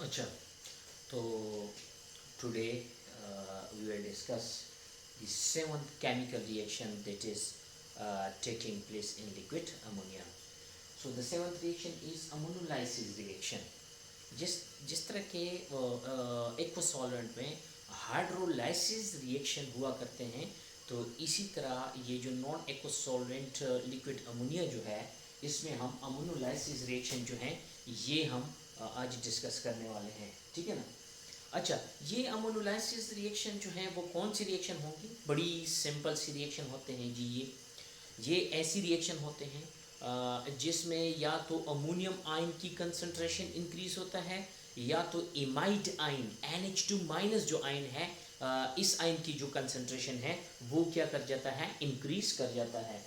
अच्छा, तो today we will discuss the seventh chemical reaction that is taking place in liquid ammonia. So the seventh reaction is ammonolysis reaction. जिस जिस तरह के aqua solvent में hydrolysis reaction हुआ करते हैं, तो इसी तरह ये जो non aqua solvent liquid ammonia जो है, इसमें हम अमोनोलाइसिस रिएक्शन जो है ये हम आज डिस्कस करने वाले हैं। ठीक है ना। अच्छा, ये अमोनोलाइसिस रिएक्शन जो है वो कौन सी रिएक्शन होगी? बड़ी सिंपल सी रिएक्शन होते हैं जी। ये ऐसी रिएक्शन होते हैं जिसमें या तो अमोनियम आयन की कंसंट्रेशन इंक्रीज होता है, या तो इमाइड आयन NH2 माइनस जो आयन है, इस आयन की जो कंसंट्रेशन है वो क्या कर जाता है, इंक्रीज कर जाता है।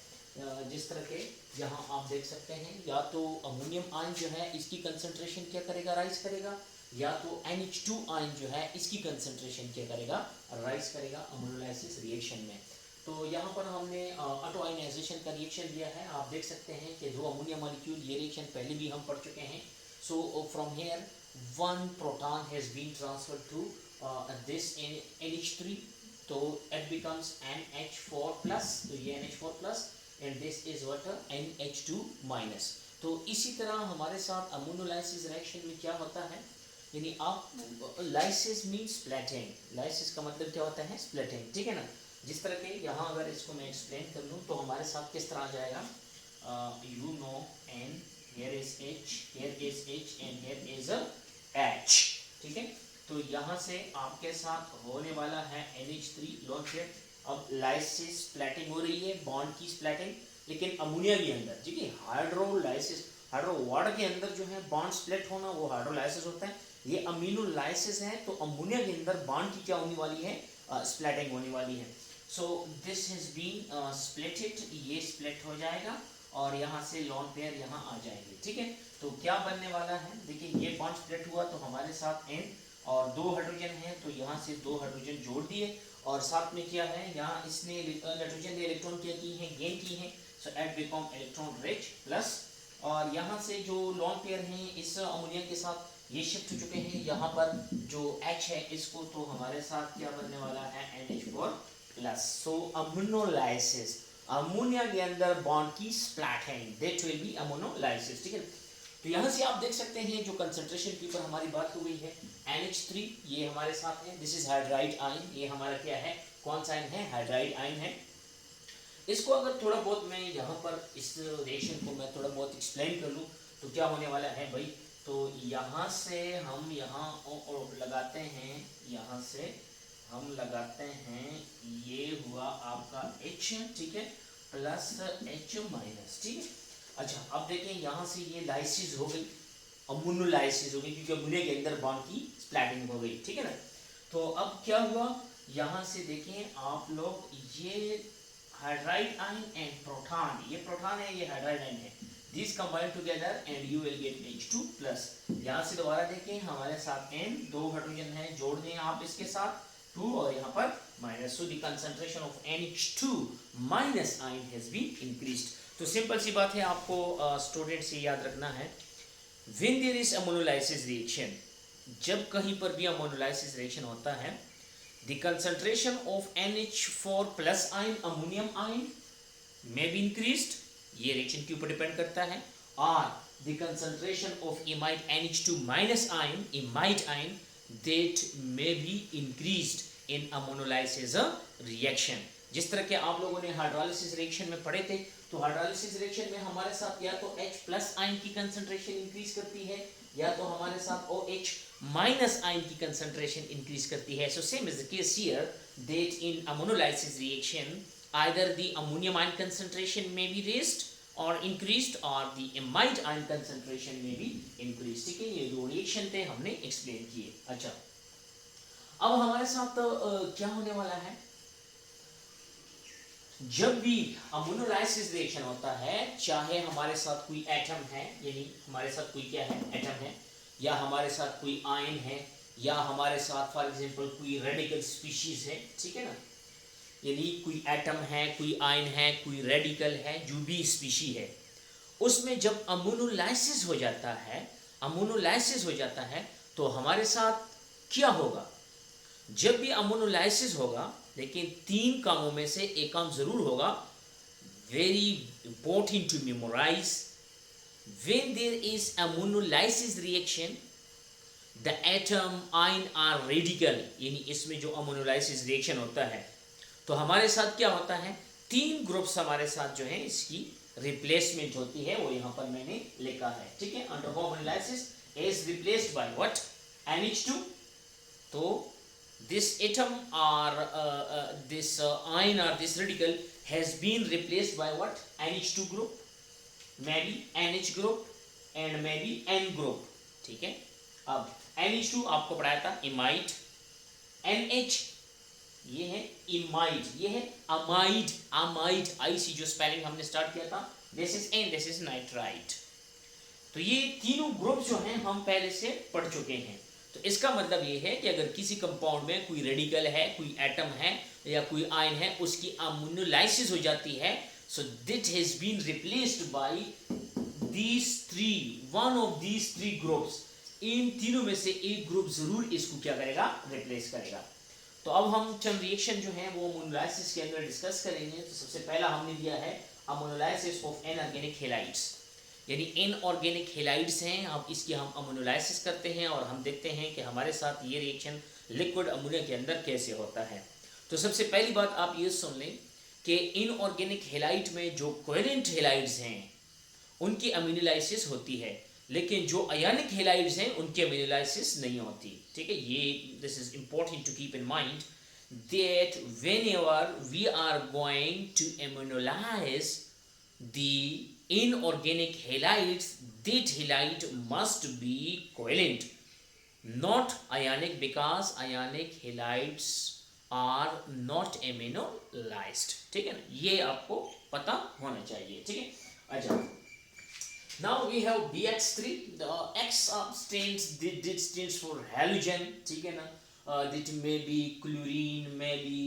जिस तरह के यहाँ आप देख सकते हैं, या तो अमोनियम आयन जो है इसकी कंसंट्रेशन क्या करेगा, राइज करेगा, या तो NH2 आयन जो है इसकी कंसंट्रेशन क्या करेगा, राइज करेगा अमोनोलाइसिस रिएक्शन में। तो यहाँ पर हमने ऑटो आयनाइजेशन का रिएक्शन लिया है। आप देख सकते हैं कि दो अमोनिया मॉलिक्यूल, ये रिएक्शन पहले भी हम पढ़ चुके हैं। So from here one proton has been transferred to this NH3, तो इट बिकम्स NH4 प्लस, तो ये NH4 plus and this is what, NH2 minus. तो इसी तरह हमारे साथ अमोनोलाइसिस रिएक्शन में क्या होता है, यानी आप लाइसिस मीन्स स्प्लिटिंग, लाइसिस का मतलब क्या होता है, स्प्लिटिंग। ठीक है ना। जिस तरह के यहाँ अगर इसको मैं एक्सप्लेन कर लूँ तो हमारे साथ किस तरह आ जाएगा, you know N, here is H, here is H and here is H. ठीक है। तो यहाँ से आपके साथ होने वाला है NH3 लोन पेयर। अब लाइसिस स्प्लिटिंग हो रही है, बॉन्ड की स्प्लिटिंग, लेकिन अमोनिया के अंदर, ठीक है, हाइड्रोलाइसिस, हाइड्रो वाटर के अंदर जो है बॉन्ड स्प्लिट होना वो हाइड्रोलाइसिस होता है। ये अमीनोलाइसिस है, तो अमोनिया के अंदर बॉन्ड की क्या होने वाली है, स्प्लिटिंग होने वाली है। So this has been splitted, ये स्प्लिट हो जाएगा और यहाँ से लॉन पेयर यहाँ आ जाएंगे। ठीक है। तो क्या बनने वाला है, देखिए ये बॉन्ड स्प्लिट हुआ तो हमारे साथ N और दो हाइड्रोजन है, तो यहाँ से दो हाइड्रोजन जोड़ दिए और साथ में क्या है, यहाँ इसने नाइट्रोजन ने इलेक्ट्रॉन क्या की है, गेन की है। So at become electron rich plus, और यहाँ से जो लॉन पेयर हैं इस अमोनिया के साथ ये शिफ्ट हो चुके हैं यहाँ पर, जो H है इसको, तो हमारे साथ क्या बनने वाला है, NH4 प्लस। सो अमोनोलाइसिस, अमोनिया के अंदर बॉन्ड की splitting, that will be ammonolysis. ठीक है। तो यहाँ से आप देख सकते हैं जो कंसंट्रेशन के ऊपर हमारी बात हो गई है, NH3 ये हमारे साथ है, दिस इज हाइड्राइड आयन, ये हमारा क्या है, कौन सा आयन है, हाइड्राइड आयन है। इसको अगर थोड़ा बहुत मैं यहाँ पर इस रिएक्शन को मैं थोड़ा बहुत एक्सप्लेन कर लूँ तो क्या होने वाला है भाई, तो यहाँ से हम यहाँ लगाते हैं, यहाँ से हम लगाते हैं, ये हुआ आपका H, ठीक है, प्लस H माइनस। ठीक है। अच्छा, अब देखें यहाँ से ये लाइसिस हो गई, अमोनोलाइसिस हो गई, क्योंकि अमोनिया के अंदर बॉन्ड की स्प्लिटिंग हो गई। ठीक है ना। तो अब क्या हुआ, यहाँ से देखें आप लोग, ये हाइड्राइड आयन एंड प्रोटॉन, ये प्रोटॉन है, ये हाइड्राइड आयन है, this combine together and you will get H2 plus. यहाँ से दोबारा देखें हमारे साथ N, दो हाइड्रोजन है, जोड़ दें आप इसके साथ 2 और यहाँ पर minus, so the concentration of NH2 minus ion has been increased. तो सिंपल सी बात है, आपको स्टूडेंट से याद रखना है, when there is ammonolysis reaction, जब कहीं पर भी अमोनोलाइसिस रिएक्शन होता है, the concentration of NH4 plus ion, ammonium ion, may be increased, ये रिएक्शन के ऊपर डिपेंड करता है, और the concentration of imide NH2 minus ion, imide ion, that may be increased in ammonolysis reaction। जिस तरह के आप लोगों ने हाइड्रोलाइसिस रिएक्शन में पढ़े थे, तो हाइड्रोलाइसिस रिएक्शन में हमारे साथ या तो H प्लस आयन की कंसंट्रेशन इंक्रीज करती है, या तो हमारे साथ OH माइनस आयन की कंसंट्रेशन इंक्रीज करती है। So same is the case here, that in ammonolysis reaction either the ammonium ion concentration may be raised or increased, or the imide ion concentration may be increased। ठीक है, ये दो reaction थे हमने explain किए। अच्छा, अब हमारे साथ क्या होने वाला है, जब भी अमोनोलाइसिस रिएक्शन होता है, चाहे हमारे साथ कोई एटम है, यानी हमारे साथ कोई क्या है, एटम है, या हमारे साथ कोई आयन है, या हमारे साथ फॉर एग्जांपल कोई रेडिकल स्पीशीज है। ठीक है ना, यानी कोई एटम है, कोई आयन है, कोई रेडिकल है, जो भी स्पीशी है, उसमें जब अमोनोलाइसिस हो जाता है, अमोनोलाइसिस हो जाता है, तो हमारे साथ क्या होगा जब भी अमोनोलाइसिस होगा, लेकिन 3 कामों में से एक काम जरूर होगा, very important to memorise. When there is ammonolysis reaction the atom ion or radical, यानी इसमें जो अमोनोलाइसिस रिएक्शन होता है तो हमारे साथ क्या होता है, 3 ग्रुप्स हमारे साथ जो है इसकी रिप्लेसमेंट होती है, वो यहाँ पर मैंने लिखा है, ठीक है। Under ammonolysis is replaced by what, NH2। तो this atom or this ion or this radical has been replaced by what, NH2 group, maybe NH group and maybe N group, ठीक है। अब NH2 आपको पढ़ाया था इमाइड, NH ये है इमाइड, ये है अमाइड, अमाइड आईसी जो स्पेलिंग हमने स्टार्ट किया था, this is N, this is nitrite. तो ये तीनों ग्रुप जो हैं हम पहले से पढ़ चुके हैं। तो इसका मतलब ये है कि अगर किसी कंपाउंड में कोई रेडिकल है, कोई एटम है या कोई आयन है, उसकी अमोनोलाइसिस हो जाती है, so that has been replaced by these 3, one of these 3 groups. इन तीनों में से एक ग्रुप जरूर इसको क्या करेगा, रिप्लेस करेगा। तो अब हम चंद रिएक्शन जो है वो अमोनोलाइसिस के अंदर डिस्कस करेंगे। तो सबसे पहला हमने दिया है अमोनोलाइसिस ऑफ इनऑर्गेनिक हैलाइड्स, यानी इनऑर्गेनिक हैलाइड्स हैं। अब इसकी हम अमोनोलाइसिस करते हैं और हम देखते हैं कि हमारे साथ ये रिएक्शन लिक्विड अमोनिया के अंदर कैसे होता है। तो सबसे पहली बात आप ये सुन लें कि इनऑर्गेनिक हैलाइड में जो कोवेलेंट हैलाइड्स हैं उनकी अमीनोलाइसिस होती है, लेकिन जो आयनिक हैलाइड्स हैं उनकी अमीनोलाइसिस नहीं होती, ठीक है। ये this is important to keep in mind that whenever we are going to aminolyse the inorganic halides, that halide must be covalent, not ionic, because ionic halides are not aminolized, ठीक है ना, ये आपको पता होना चाहिए, ठीक है। अच्छा, now we have BX3, the X stands, that stands for halogen, ठीक है ना। That may be chlorine, may be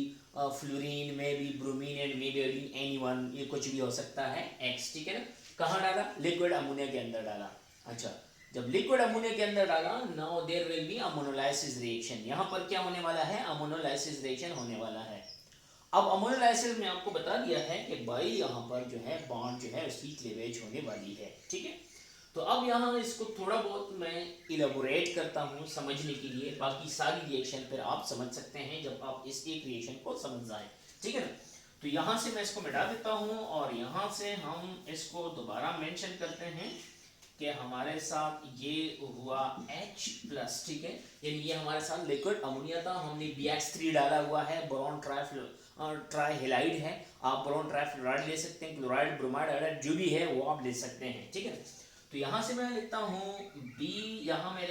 fluorine, may be bromine and may be iodine, anyone, ये कुछ भी हो सकता है X, ठीक है ना। कहाँ डाला, लिक्विड अमोनिया के अंदर डाला। अच्छा, जब लिक्विड अमोनिया के अंदर डाला, now there will be ammonolysis reaction. यहाँ पर क्या होने वाला है, अमोनोलाइसिस रिएक्शन होने वाला है। अब अमोनोलाइसिस में आपको बता दिया है कि भाई यहाँ पर जो है बॉन्ड जो है उसकी क्लीवेज होने वाली है, ठीक है। तो अब यहाँ इसको थोड़ा बहुत मैं इलेबोरेट करता हूँ समझने के लिए, बाकी सारी रिएक्शन फिर आप समझ सकते हैं जब आप इस एक रिएक्शन को समझ जाएं, ठीक है ना। तो यहाँ से मैं इसको मिटा देता हूँ और यहाँ से हम इसको दोबारा मेंशन करते हैं कि हमारे साथ ये हुआ H+, ठीक है, यानी ये हमारे साथ लिक्विड अमोनिया था, हमने BX3 डाला हुआ है, बोरॉन ट्राइहेलाइड है, आप बोरॉन ट्राइफ्लोराइड ले सकते हैं, क्लोराइड, ब्रोमाइड, आयोडाइड जो भी है वो आप ले सकते हैं, ठीक है। तो यहाँ से मैं लिखता हूँ B, यहाँ मैं